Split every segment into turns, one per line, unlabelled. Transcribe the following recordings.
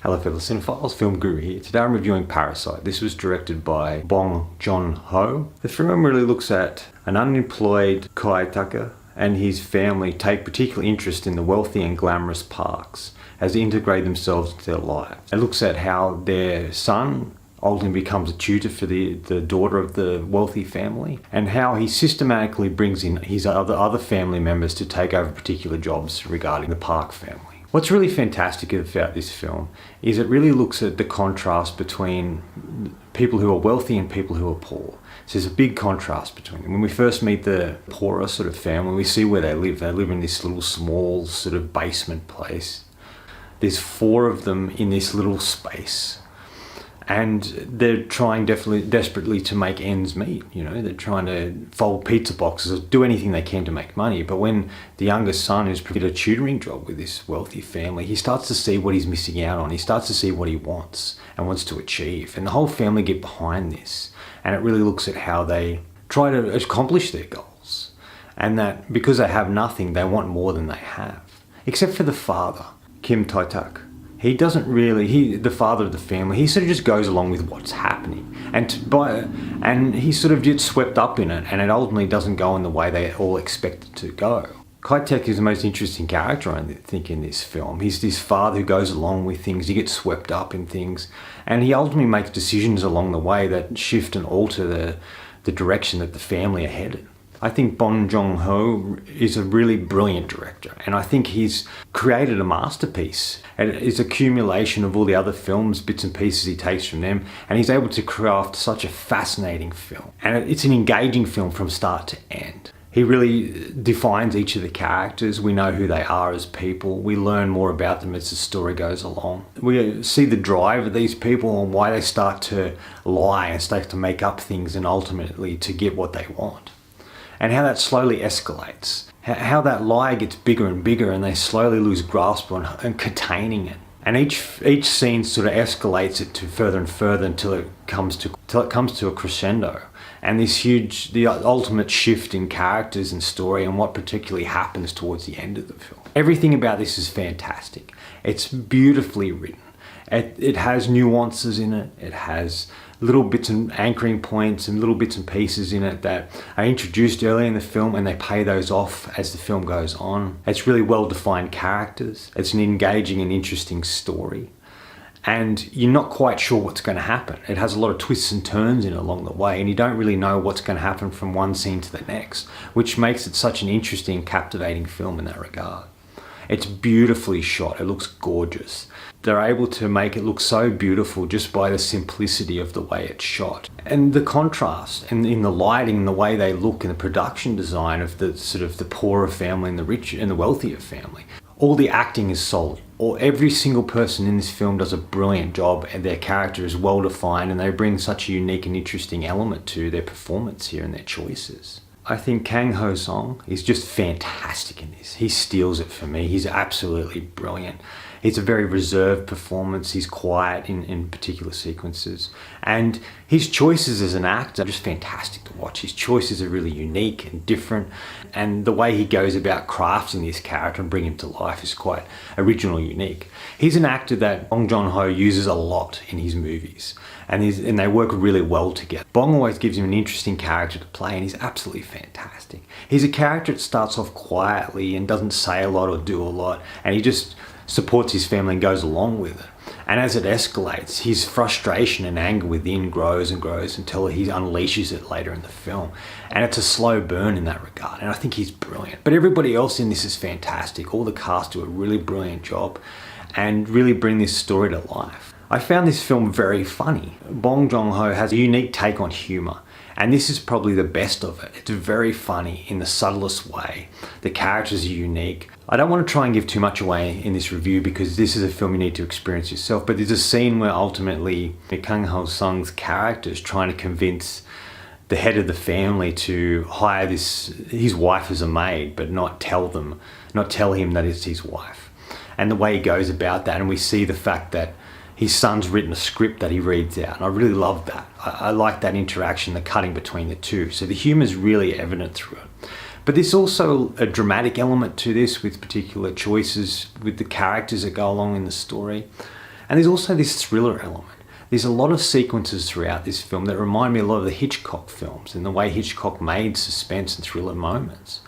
Hello fellow cinephiles, Film Guru here. Today I'm reviewing Parasite. This was directed by Bong Joon-Ho. The film really looks at an unemployed Kaitaka and his family take particular interest in the wealthy and glamorous Parks as they integrate themselves into their lives. It looks at how their son ultimately becomes a tutor for the daughter of the wealthy family, and how he systematically brings in his other family members to take over particular jobs regarding the Park family. What's really fantastic about this film is it really looks at the contrast between people who are wealthy and people who are poor. So there's a big contrast between them. When we first meet the poorer sort of family, we see where they live. They live in this little small sort of basement place. There's 4 of them in this little space. And they're trying desperately to make ends meet. You know, they're trying to fold pizza boxes or do anything they can to make money. But when the youngest son is provided a tutoring job with this wealthy family, he starts to see what he's missing out on. He starts to see what he wants and wants to achieve. And the whole family get behind this. And it really looks at how they try to accomplish their goals. And that because they have nothing, they want more than they have. Except for the father, Kim Tae-tak. He doesn't really, the father of the family, he sort of just goes along with what's happening. And he sort of gets swept up in it, and it ultimately doesn't go in the way they all expect it to go. Kae-tak is the most interesting character, I think, in this film. He's this father who goes along with things, he gets swept up in things, and he ultimately makes decisions along the way that shift and alter the direction that the family are headed. I think Bong Joon-Ho is a really brilliant director, and I think he's created a masterpiece. And it's an accumulation of all the other films, bits and pieces he takes from them, and he's able to craft such a fascinating film. And it's an engaging film from start to end. He really defines each of the characters. We know who they are as people. We learn more about them as the story goes along. We see the drive of these people and why they start to lie and start to make up things and ultimately to get what they want. And how that slowly escalates. How that lie gets bigger and bigger and they slowly lose grasp on and containing it. And each scene sort of escalates it to further and further until it comes to a crescendo. And the ultimate shift in characters and story and what particularly happens towards the end of the film. Everything about this is fantastic. It's beautifully written. It has nuances in it. It has little bits and anchoring points and little bits and pieces in it that are introduced early in the film, and they pay those off as the film goes on. It's really well-defined characters. It's an engaging and interesting story. And you're not quite sure what's going to happen. It has a lot of twists and turns in it along the way, and you don't really know what's going to happen from one scene to the next, which makes it such an interesting, captivating film in that regard. It's beautifully shot. It looks gorgeous. They're able to make it look so beautiful just by the simplicity of the way it's shot. And the contrast and in the lighting and the way they look and the production design of the sort of the poorer family and the richer and the wealthier family. All the acting is solid. Every single person in this film does a brilliant job, and their character is well defined, and they bring such a unique and interesting element to their performance here and their choices. I think Kang Ho Song is just fantastic in this. He steals it for me. He's absolutely brilliant. It's a very reserved performance. He's quiet in particular sequences. And his choices as an actor are just fantastic to watch. His choices are really unique and different. And the way he goes about crafting this character and bringing him to life is quite original and unique. He's an actor that Bong Joon-Ho uses a lot in his movies. And they work really well together. Bong always gives him an interesting character to play, and he's absolutely fantastic. He's a character that starts off quietly and doesn't say a lot or do a lot, and he just supports his family and goes along with it. And as it escalates, his frustration and anger within grows and grows until he unleashes it later in the film. And it's a slow burn in that regard, and I think he's brilliant. But everybody else in this is fantastic. All the cast do a really brilliant job and really bring this story to life. I found this film very funny. Bong Joon-Ho has a unique take on humour, and this is probably the best of it. It's very funny in the subtlest way. The characters are unique. I don't want to try and give too much away in this review because this is a film you need to experience yourself, but there's a scene where ultimately Kang Ho Sung's character is trying to convince the head of the family to hire his wife as a maid, but not tell him that it's his wife. And the way he goes about that, and we see the fact that his son's written a script that he reads out, and I really love that. I like that interaction, the cutting between the two. So the humour is really evident through it. But there's also a dramatic element to this with particular choices with the characters that go along in the story. And there's also this thriller element. There's a lot of sequences throughout this film that remind me a lot of the Hitchcock films and the way Hitchcock made suspense and thriller moments.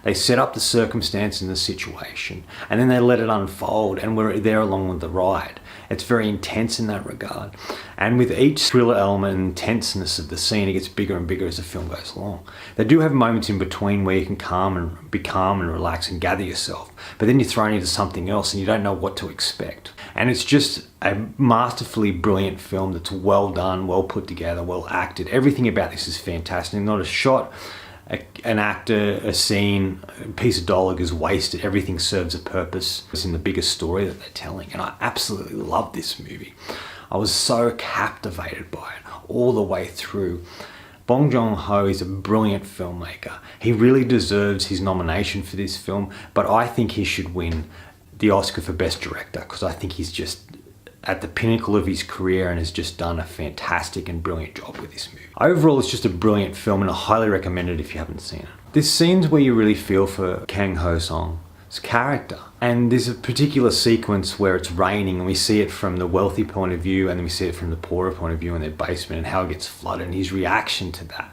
They set up the circumstance and the situation, and then they let it unfold, and we're there along with the ride. It's very intense in that regard. And with each thriller element and intenseness of the scene, it gets bigger and bigger as the film goes along. They do have moments in between where you can be calm and relax and gather yourself, but then you're thrown into something else and you don't know what to expect. And it's just a masterfully brilliant film that's well done, well put together, well acted. Everything about this is fantastic. Not a shot, an actor, a scene, a piece of dialogue is wasted. Everything serves a purpose. It's in the biggest story that they're telling. And I absolutely love this movie. I was so captivated by it all the way through. Bong Joon-Ho is a brilliant filmmaker. He really deserves his nomination for this film, but I think he should win the Oscar for Best Director, because I think he's just at the pinnacle of his career and has just done a fantastic and brilliant job with this movie. Overall, it's just a brilliant film and I highly recommend it if you haven't seen it. There's scenes where you really feel for Kang Ho-sung's character. And there's a particular sequence where it's raining and we see it from the wealthy point of view and then we see it from the poorer point of view in their basement and how it gets flooded and his reaction to that.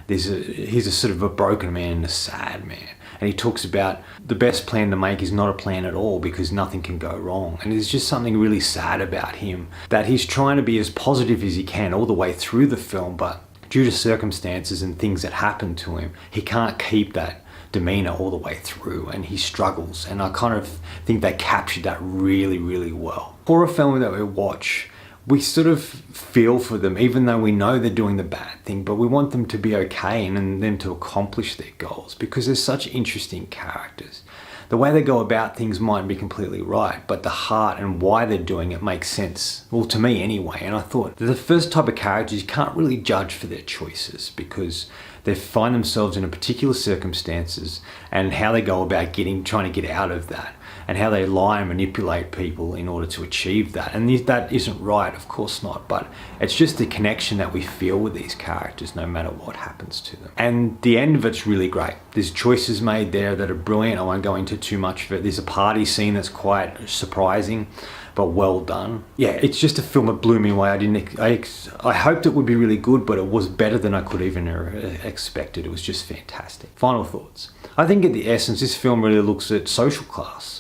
He's a sort of a broken man and a sad man. And he talks about the best plan to make is not a plan at all because nothing can go wrong. And there's just something really sad about him, that he's trying to be as positive as he can all the way through the film, but due to circumstances and things that happen to him, he can't keep that demeanor all the way through and he struggles. And I kind of think they captured that really, really well. Horror film that we watch, we sort of feel for them, even though we know they're doing the bad thing, but we want them to be okay and them to accomplish their goals because they're such interesting characters. The way they go about things might be completely right, but the heart and why they're doing it makes sense. Well, to me anyway. And I thought the first type of characters you can't really judge for their choices because they find themselves in a particular circumstances and how they go about trying to get out of that, and how they lie and manipulate people in order to achieve that. And that isn't right, of course not, but it's just the connection that we feel with these characters no matter what happens to them. And the end of it's really great. There's choices made there that are brilliant. I won't go into too much of it. There's a party scene that's quite surprising, but well done. Yeah, it's just a film that blew me away. I hoped it would be really good, but it was better than I could even expected. It was just fantastic. Final thoughts. I think at the essence, this film really looks at social class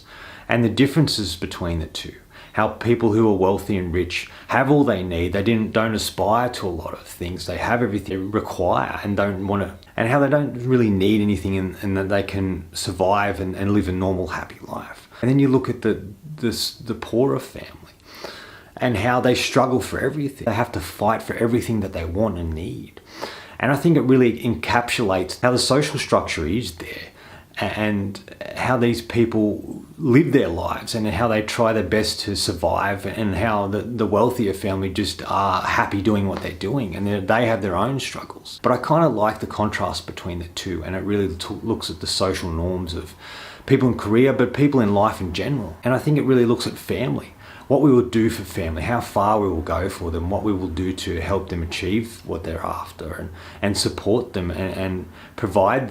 and the differences between the two. How people who are wealthy and rich have all they need. They don't aspire to a lot of things. They have everything they require and don't want to, and how they don't really need anything and that they can survive and live a normal, happy life. And then you look at the poorer family and how they struggle for everything. They have to fight for everything that they want and need. And I think it really encapsulates how the social structure is there and how these people live their lives and how they try their best to survive, and how the wealthier family just are happy doing what they're doing and they have their own struggles. But I kind of like the contrast between the two, and it really looks at the social norms of people in Korea, but people in life in general. And I think it really looks at family. What we will do for family, how far we will go for them, what we will do to help them achieve what they're after and support them and provide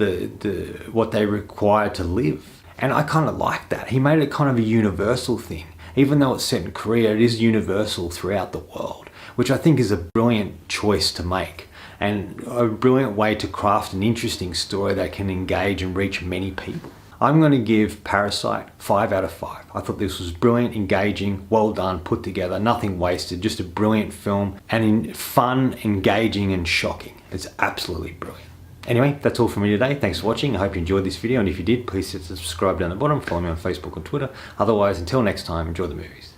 what they require to live. And I kind of like that. He made it kind of a universal thing. Even though it's set in Korea, it is universal throughout the world, which I think is a brilliant choice to make and a brilliant way to craft an interesting story that can engage and reach many people. I'm going to give Parasite 5 out of 5. I thought this was brilliant, engaging, well done, put together, nothing wasted, just a brilliant film, and fun, engaging and shocking. It's absolutely brilliant. Anyway, that's all from me today. Thanks for watching. I hope you enjoyed this video, and if you did, please hit subscribe down the bottom, follow me on Facebook and Twitter. Otherwise, until next time, enjoy the movies.